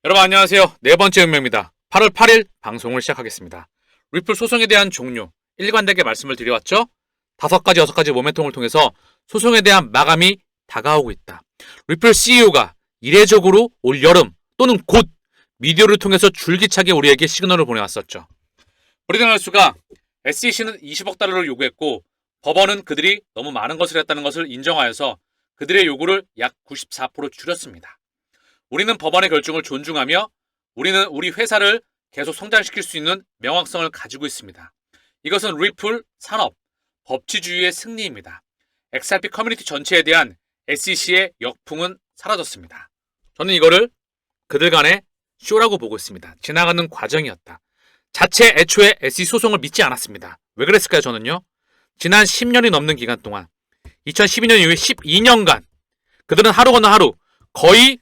여러분 안녕하세요. 네 번째 운명입니다. 8월 8일 방송을 시작하겠습니다. 리플 소송에 대한 종류 일관되게 말씀을 드려왔죠. 5가지 6가지 모멘텀을 통해서 소송에 대한 마감이 다가오고 있다. 리플 CEO가 이례적으로 올 여름 또는 곧 미디어를 통해서 줄기차게 우리에게 시그널을 보내왔었죠. 브리든 할수가 SEC는 20억 달러를 요구했고 법원은 그들이 너무 많은 것을 했다는 것을 인정하여서 그들의 요구를 약 94% 줄였습니다. 우리는 법원의 결정을 존중하며 우리는 우리 회사를 계속 성장시킬 수 있는 명확성을 가지고 있습니다. 이것은 리플 산업, 법치주의의 승리입니다. XRP 커뮤니티 전체에 대한 SEC의 역풍은 사라졌습니다. 저는 이거를 그들 간의 쇼라고 보고 있습니다. 지나가는 과정이었다. 자체 애초에 SEC 소송을 믿지 않았습니다. 왜 그랬을까요? 저는요. 지난 10년이 넘는 기간 동안 2012년 이후에 12년간 그들은 하루 건너 하루 거의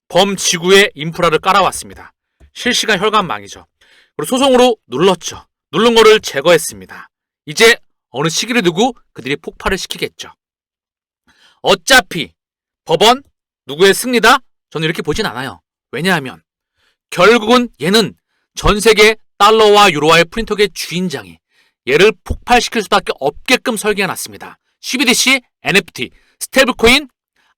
범지구의 인프라를 깔아왔습니다. 실시간 혈관망이죠. 그리고 소송으로 눌렀죠. 누른 거를 제거했습니다. 이제 어느 시기를 두고 그들이 폭발을 시키겠죠. 어차피 법원 누구의 승리다? 저는 이렇게 보진 않아요. 왜냐하면 결국은 얘는 전 세계 달러와 유로화의 프린터계 주인장이 얘를 폭발시킬 수밖에 없게끔 설계해놨습니다. CBDC, NFT, 스테이블코인,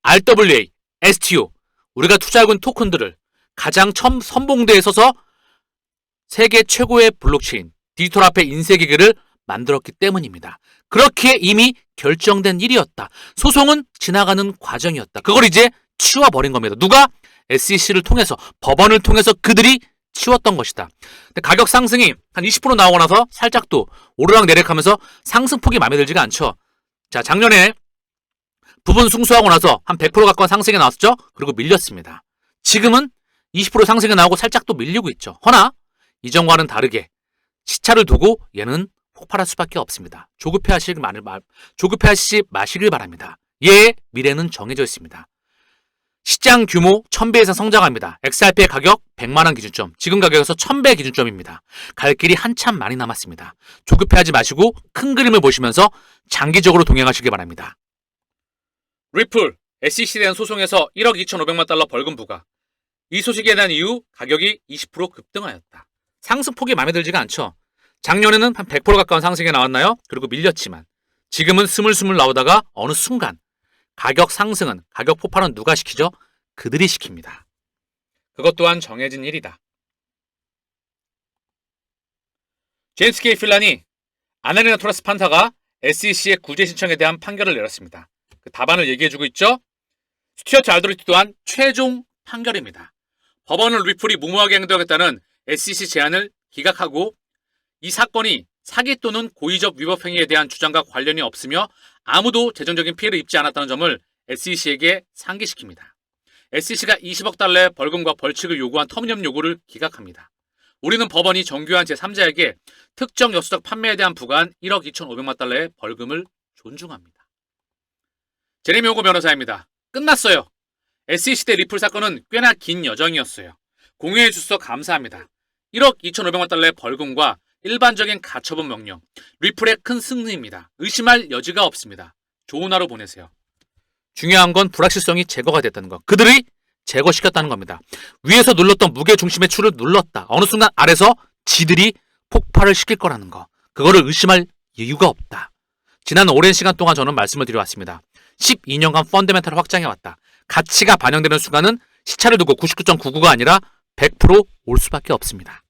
RWA, STO 우리가 투자하고 있는 토큰들을 가장 처음 선봉대에 서서 세계 최고의 블록체인, 디지털 화폐 인쇄기계를 만들었기 때문입니다. 그렇게 이미 결정된 일이었다. 소송은 지나가는 과정이었다. 그걸 이제 치워버린 겁니다. 누가? SEC를 통해서, 법원을 통해서 그들이 치웠던 것이다. 근데 가격 상승이 한 20% 나오고 나서 살짝 또 오르락내리락하면서 상승폭이 마음에 들지가 않죠. 자, 작년에 부분 승소하고 나서 한 100% 가까운 상승이 나왔죠. 그리고 밀렸습니다. 지금은 20% 상승이 나오고 살짝 또 밀리고 있죠. 허나 이전과는 다르게 시차를 두고 얘는 폭발할 수밖에 없습니다. 조급해하시지 마시길 바랍니다. 얘의 미래는 정해져 있습니다. 시장 규모 1000배 이상 성장합니다. XRP의 가격 100만원 기준점, 지금 가격에서 1000배 기준점입니다. 갈 길이 한참 많이 남았습니다. 조급해하지 마시고 큰 그림을 보시면서 장기적으로 동행하시길 바랍니다. 리플, SEC에 대한 소송에서 1억 2,500만 달러 벌금 부과. 이 소식에 대한 이후 가격이 20% 급등하였다. 상승폭이 마음에 들지가 않죠. 작년에는 한 100% 가까운 상승이 나왔나요? 그리고 밀렸지만 지금은 스물스물 나오다가 어느 순간 가격 상승은, 가격 폭발은 누가 시키죠? 그들이 시킵니다. 그것 또한 정해진 일이다. 제임스 K. 필란이 아나리나 토라스 판사가 SEC의 구제 신청에 대한 판결을 내렸습니다. 그 답안을 얘기해주고 있죠. 스튜어트 알더리티 또한 최종 판결입니다. 법원은 리플이 무모하게 행동하겠다는 SEC 제안을 기각하고 이 사건이 사기 또는 고의적 위법 행위에 대한 주장과 관련이 없으며 아무도 재정적인 피해를 입지 않았다는 점을 SEC에게 상기시킵니다. SEC가 20억 달러의 벌금과 벌칙을 요구한 터무니없는 요구를 기각합니다. 우리는 법원이 정교한 제3자에게 특정 여수적 판매에 대한 부과한 1억 2,500만 달러의 벌금을 존중합니다. 제레미 호거 변호사입니다. 끝났어요. SEC 대 리플 사건은 꽤나 긴 여정이었어요. 공유해 주셔서 감사합니다. 1억 2,500만 달러의 벌금과 일반적인 가처분 명령, 리플의 큰 승리입니다. 의심할 여지가 없습니다. 좋은 하루 보내세요. 중요한 건 불확실성이 제거가 됐다는 것. 그들이 제거시켰다는 겁니다. 위에서 눌렀던 무게중심의 추를 눌렀다. 어느 순간 아래서 지들이 폭발을 시킬 거라는 거. 그거를 의심할 이유가 없다. 지난 오랜 시간 동안 저는 말씀을 드려왔습니다. 12년간 펀더멘탈을 확장해왔다. 가치가 반영되는 순간은 시차를 두고 99.99가 아니라 100% 올 수밖에 없습니다.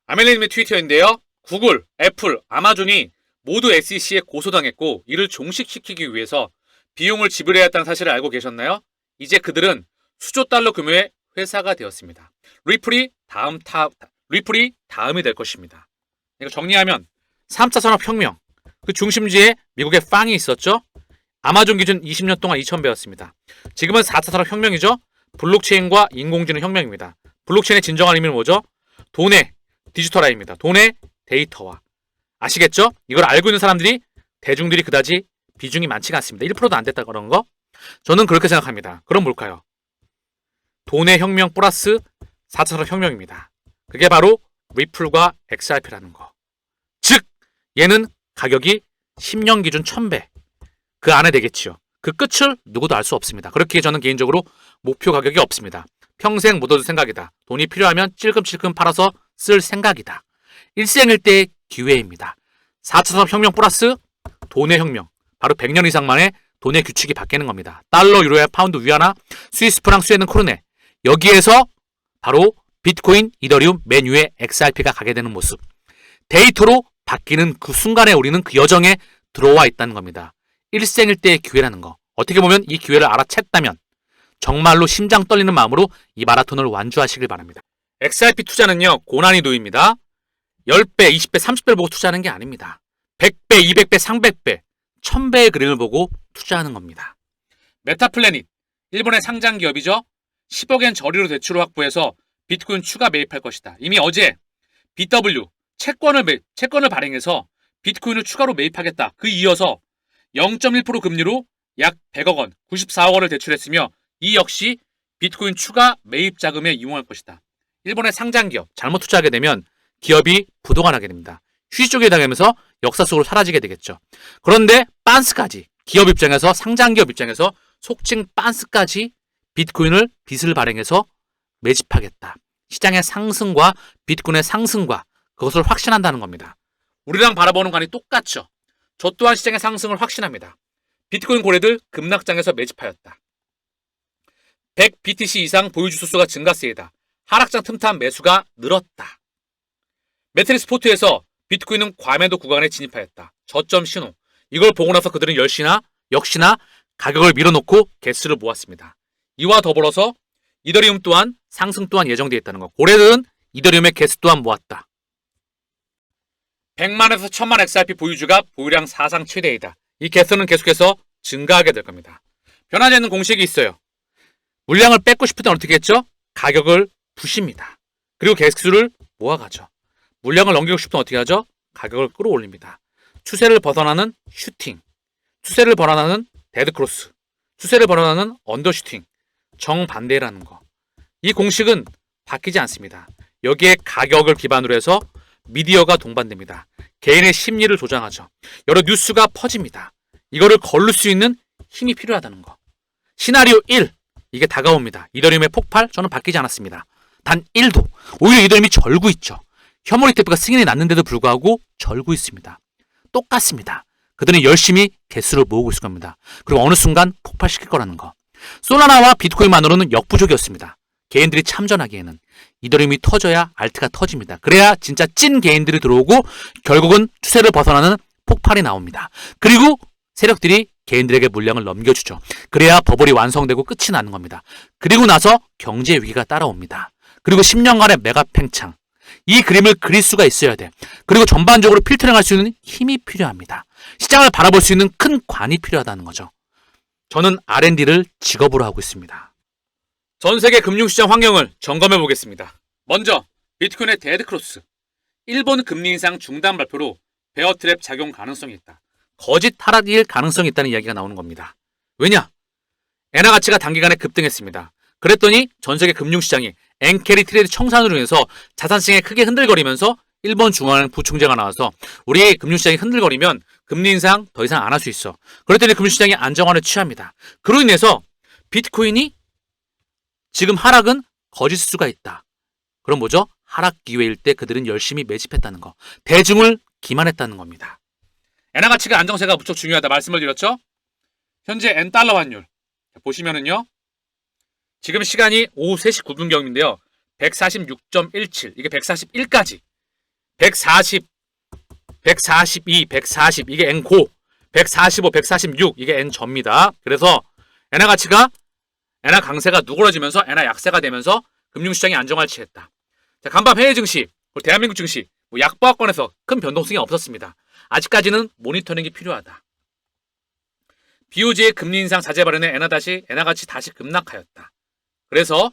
아멜리님의 트위터인데요. 구글, 애플, 아마존이 모두 SEC에 고소당했고 이를 종식시키기 위해서 비용을 지불해야 했다는 사실을 알고 계셨나요? 이제 그들은 수조 달러 규모의 회사가 되었습니다. 리플이 다음이 될 것입니다. 이거 정리하면 3차 산업혁명, 그 중심지에 미국의 빵이 있었죠. 아마존 기준 20년 동안 2,000배였습니다. 지금은 4차 산업혁명이죠. 블록체인과 인공지능 혁명입니다. 블록체인의 진정한 의미는 뭐죠? 돈의 디지털화입니다. 돈의 데이터화. 아시겠죠? 이걸 알고 있는 사람들이, 대중들이 그다지 비중이 많지가 않습니다. 1%도 안 됐다 그런 거? 저는 그렇게 생각합니다. 그럼 뭘까요? 돈의 혁명 플러스 4차 산업혁명입니다. 그게 바로 리플과 XRP라는 거. 즉 얘는 가격이 10년 기준 1000배 그 안에 되겠지요. 그 끝을 누구도 알 수 없습니다. 그렇기에 저는 개인적으로 목표 가격이 없습니다. 평생 못 얻을 생각이다. 돈이 필요하면 찔끔찔끔 팔아서 쓸 생각이다. 일생일대의 기회입니다. 4차 산업혁명 플러스 돈의 혁명. 바로 100년 이상 만에 돈의 규칙이 바뀌는 겁니다. 달러, 유로에 파운드, 위안화, 스위스 프랑, 스웨덴 크로네. 여기에서 바로 비트코인, 이더리움, 맨 위에 XRP가 가게 되는 모습. 데이터로 바뀌는 그 순간에 우리는 그 여정에 들어와 있다는 겁니다. 일생일대의 기회라는 거. 어떻게 보면 이 기회를 알아챘다면 정말로 심장 떨리는 마음으로 이 마라톤을 완주하시길 바랍니다. XRP 투자는요, 고난이 도입니다. 10배, 20배, 30배를 보고 투자하는 게 아닙니다. 100배, 200배, 300배, 1000배의 그림을 보고 투자하는 겁니다. 메타플래닛, 일본의 상장 기업이죠. 10억엔 저리로 대출을 확보해서 비트코인 추가 매입할 것이다. 이미 어제 BW 채권을 발행해서 비트코인을 추가로 매입하겠다. 그 이어서 0.1% 금리로 약 100억 원, 94억 원을 대출했으며 이 역시 비트코인 추가 매입 자금에 이용할 것이다. 일본의 상장 기업, 잘못 투자하게 되면 기업이 부도가 나게 됩니다. 휴지 쪽에 당하면서 역사 속으로 사라지게 되겠죠. 그런데 빤스까지 기업 입장에서 상장 기업 입장에서 속칭 빤스까지 비트코인을 빚을 발행해서 매집하겠다. 시장의 상승과 비트코인의 상승과 그것을 확신한다는 겁니다. 우리랑 바라보는 관이 똑같죠. 저 또한 시장의 상승을 확신합니다. 비트코인 고래들 급락장에서 매집하였다. 100BTC 이상 보유 주소수가 증가세이다. 하락장 틈타 매수가 늘었다. 매트리스 포트에서 비트코인은 과매도 구간에 진입하였다. 저점 신호. 이걸 보고 나서 그들은 역시나 가격을 밀어놓고 개수를 모았습니다. 이와 더불어서 이더리움 또한 상승 또한 예정되어 있다는 것. 고래들은 이더리움의 개수 또한 모았다. 100만에서 1000만 XRP 보유주가 보유량 사상 최대이다. 이 개수는 계속해서 증가하게 될 겁니다. 변하지 않는 공식이 있어요. 물량을 뺏고 싶을 땐 어떻게 했죠? 가격을 부십니다. 그리고 개수를 모아가죠. 물량을 넘기고 싶을 땐 어떻게 하죠? 가격을 끌어올립니다. 추세를 벗어나는 슈팅, 추세를 벗어나는 데드크로스, 추세를 벗어나는 언더슈팅, 정반대라는 거. 이 공식은 바뀌지 않습니다. 여기에 가격을 기반으로 해서 미디어가 동반됩니다. 개인의 심리를 조장하죠. 여러 뉴스가 퍼집니다. 이거를 거를 수 있는 힘이 필요하다는 거. 시나리오 1, 이게 다가옵니다. 이더리움의 폭발, 저는 바뀌지 않았습니다. 단 1도. 오히려 이더리움이 절고 있죠. 혐오리테프가 승인이 났는데도 불구하고 절고 있습니다. 똑같습니다. 그들은 열심히 개수를 모으고 있을 겁니다. 그리고 어느 순간 폭발시킬 거라는 거. 솔라나와 비트코인만으로는 역부족이었습니다. 개인들이 참전하기에는 이더리움이 터져야 알트가 터집니다. 그래야 진짜 찐 개인들이 들어오고 결국은 추세를 벗어나는 폭발이 나옵니다. 그리고 세력들이 개인들에게 물량을 넘겨주죠. 그래야 버블이 완성되고 끝이 나는 겁니다. 그리고 나서 경제 위기가 따라옵니다. 그리고 10년간의 메가 팽창. 이 그림을 그릴 수가 있어야 돼. 그리고 전반적으로 필터링할 수 있는 힘이 필요합니다. 시장을 바라볼 수 있는 큰 관이 필요하다는 거죠. 저는 R&D를 직업으로 하고 있습니다. 전 세계 금융시장 환경을 점검해 보겠습니다. 먼저 비트코인의 데드크로스. 일본 금리 인상 중단 발표로 베어트랩 작용 가능성이 있다. 거짓 하락일 가능성이 있다는 이야기가 나오는 겁니다. 왜냐? 엔화 가치가 단기간에 급등했습니다. 그랬더니 전 세계 금융시장이 엔캐리 트레이드 청산으로 인해서 자산시장이 크게 흔들거리면서 일본 중앙은행 부총재가 나와서 우리 금융시장이 흔들거리면 금리 인상 더 이상 안 할 수 있어. 그랬더니 금융시장이 안정화를 취합니다. 그로 인해서 비트코인이 지금 하락은 거짓일 수가 있다. 그럼 뭐죠? 하락 기회일 때 그들은 열심히 매집했다는 거. 대중을 기만했다는 겁니다. 엔화 가치가 안정세가 무척 중요하다 말씀을 드렸죠? 현재 엔달러 환율 보시면은요. 지금 시간이 오후 3시 9분경인데요. 146.17 이게 141까지 140, 142, 140 이게 N고 145, 146 이게 N저입니다. 그래서 엔화 가치가 엔화 강세가 누그러지면서 엔화 약세가 되면서 금융시장이 안정화를 취했다. 자, 간밤 해외 증시, 대한민국 증시 약보합권에서 큰 변동성이 없었습니다. 아직까지는 모니터링이 필요하다. BOJ의 금리 인상 자제 발언에 엔화 가치 다시 급락하였다. 그래서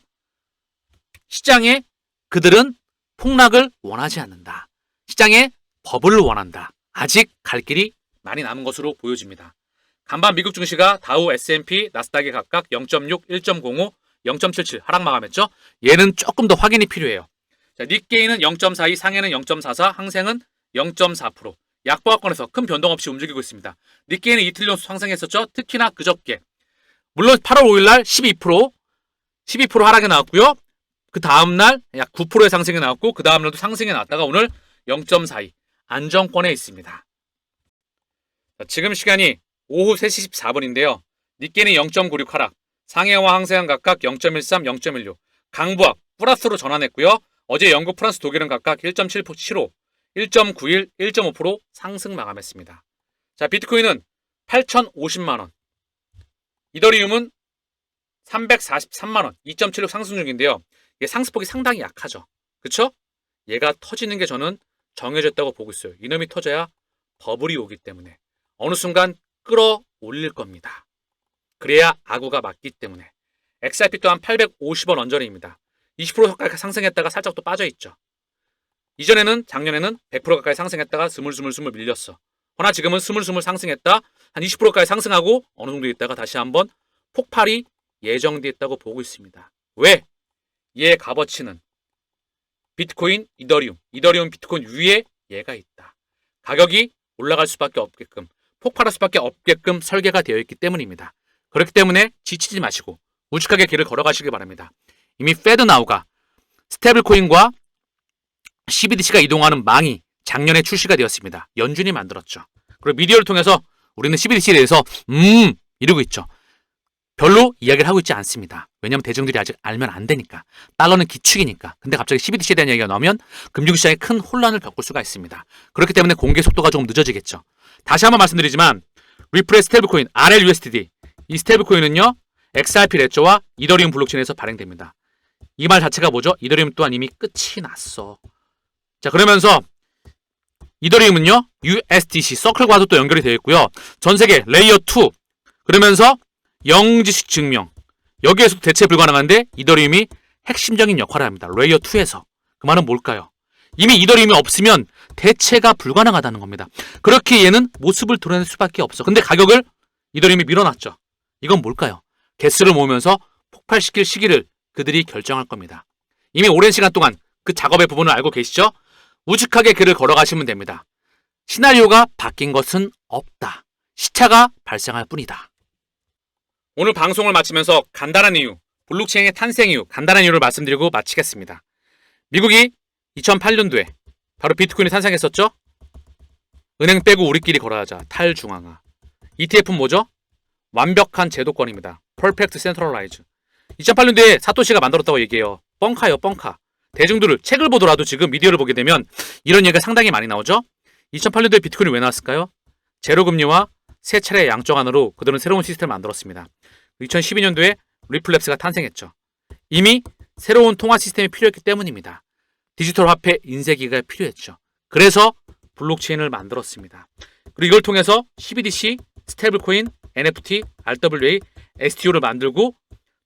시장에 그들은 폭락을 원하지 않는다. 시장에 버블을 원한다. 아직 갈 길이 많이 남은 것으로 보여집니다. 간밤 미국 증시가 다우, S&P, 나스닥이 각각 0.6, 1.05, 0.77 하락 마감했죠. 얘는 조금 더 확인이 필요해요. 자, 닉게이는 0.42, 상해는 0.44, 항생은 0.4%. 약보합권에서 큰 변동 없이 움직이고 있습니다. 닉게이는 이틀 연속 상승했었죠. 특히나 그저께. 물론 8월 5일 날 12%, 12% 하락이 나왔고요. 그 다음날 약 9%의 상승이 나왔고 그 다음날도 상승이 나왔다가 오늘 0.42 안정권에 있습니다. 자, 지금 시간이 오후 3시 14분인데요. 니케는 0.96 하락, 상해와 항세한 각각 0.13, 0.16, 강부합 플러스로 전환했고요. 어제 영국, 프랑스, 독일은 각각 1.75, 1.91, 1.5% 상승 마감했습니다. 자, 비트코인은 8,050만원, 이더리움은 343만원, 2.76 상승 중인데요. 이게 상승폭이 상당히 약하죠. 그쵸? 얘가 터지는 게 저는 정해졌다고 보고 있어요. 이놈이 터져야 버블이 오기 때문에 어느 순간 끌어올릴 겁니다. 그래야 아구가 맞기 때문에. XRP 또한 850원 언저리입니다. 20% 가까이 상승했다가 살짝 또 빠져있죠. 이전에는 작년에는 100% 가까이 상승했다가 스물스물 밀렸어. 허나 지금은 스물스물 상승했다 한 20%까지 상승하고 어느 정도 있다가 다시 한번 폭발이 예정되어 있다고 보고 있습니다. 왜? 얘의 값어치는 비트코인, 이더리움, 비트코인 위에 얘가 있다. 가격이 올라갈 수밖에 없게끔, 폭발할 수밖에 없게끔 설계가 되어 있기 때문입니다. 그렇기 때문에 지치지 마시고 우직하게 길을 걸어가시기 바랍니다. 이미 페드나우가 스테이블코인과 CBDC가 이동하는 망이 작년에 출시가 되었습니다. 연준이 만들었죠. 그리고 미디어를 통해서 우리는 CBDC에 대해서 이러고 있죠. 별로 이야기를 하고 있지 않습니다. 왜냐하면 대중들이 아직 알면 안 되니까. 달러는 기축이니까. 근데 갑자기 CBDC에 대한 이야기가 나오면 금융시장에 큰 혼란을 겪을 수가 있습니다. 그렇기 때문에 공개 속도가 조금 늦어지겠죠. 다시 한번 말씀드리지만 리플의 스테이블코인 RLUSD, 이 스테이블코인은요 XRP 레저와 이더리움 블록체인에서 발행됩니다. 이 말 자체가 뭐죠? 이더리움 또한 이미 끝이 났어. 자, 그러면서 이더리움은요 USDC 서클과도 또 연결이 되어 있고요. 전 세계 레이어 2 그러면서 영지식 증명 여기에서도 대체 불가능한데 이더리움이 핵심적인 역할을 합니다. 레이어 2에서. 그 말은 뭘까요? 이미 이더리움이 없으면 대체가 불가능하다는 겁니다. 그렇게 얘는 모습을 드러낼 수밖에 없어. 근데 가격을 이더리움이 밀어놨죠. 이건 뭘까요? 개수를 모으면서 폭발시킬 시기를 그들이 결정할 겁니다. 이미 오랜 시간 동안 그 작업의 부분을 알고 계시죠? 우직하게 길을 걸어가시면 됩니다. 시나리오가 바뀐 것은 없다. 시차가 발생할 뿐이다. 오늘 방송을 마치면서 간단한 이유, 블록체인의 탄생 이유, 간단한 이유를 말씀드리고 마치겠습니다. 미국이 2008년도에 바로 비트코인이 탄생했었죠? 은행 빼고 우리끼리 걸어야자, 탈중앙화. ETF는 뭐죠? 완벽한 제도권입니다. Perfect Centralize. 2008년도에 사토시가 만들었다고 얘기해요. 뻥카요, 뻥카. 대중들을 책을 보더라도 지금 미디어를 보게 되면 이런 얘기가 상당히 많이 나오죠? 2008년도에 비트코인이 왜 나왔을까요? 제로금리와 세 차례 양적 안으로 그들은 새로운 시스템을 만들었습니다. 2012년도에 리플랩스가 탄생했죠. 이미 새로운 통화 시스템이 필요했기 때문입니다. 디지털 화폐 인쇄기가 필요했죠. 그래서 블록체인을 만들었습니다. 그리고 이걸 통해서 CBDC, 스테이블코인, NFT, RWA, STO를 만들고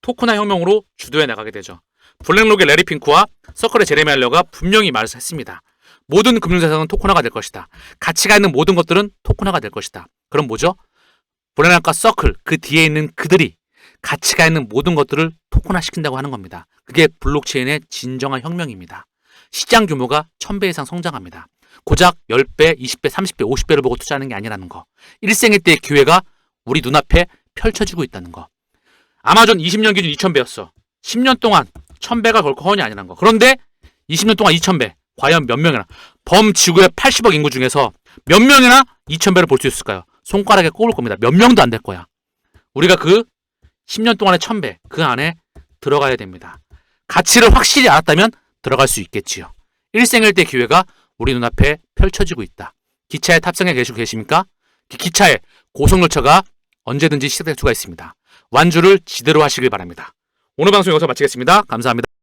토큰화 혁명으로 주도해 나가게 되죠. 블랙록의 레리 핑크와 서클의 제레미 알러가 분명히 말했습니다. 모든 금융자산은 토큰화가 될 것이다. 가치가 있는 모든 것들은 토큰화가 될 것이다. 그럼 뭐죠? 블랙록과 서클, 그 뒤에 있는 그들이 가치가 있는 모든 것들을 토큰화 시킨다고 하는 겁니다. 그게 블록체인의 진정한 혁명입니다. 시장 규모가 1000배 이상 성장합니다. 고작 10배, 20배, 30배, 50배를 보고 투자하는 게 아니라는 거. 일생의 때의 기회가 우리 눈앞에 펼쳐지고 있다는 거. 아마존 20년 기준 2000배였어. 10년 동안 1000배가 결코 허언이 아니라는 거. 그런데 20년 동안 2000배. 과연 몇 명이나 범지구의 80억 인구 중에서 몇 명이나 2000배를 볼 수 있을까요? 손가락에 꼽을 겁니다. 몇 명도 안 될 거야. 우리가 그 10년 동안의 1000배 그 안에 들어가야 됩니다. 가치를 확실히 알았다면 들어갈 수 있겠지요. 일생일 때 기회가 우리 눈앞에 펼쳐지고 있다. 기차에 탑승해 계시고 계십니까? 기차에 고속열차가 언제든지 시작될 수가 있습니다. 완주를 지대로 하시길 바랍니다. 오늘 방송 여기서 마치겠습니다. 감사합니다.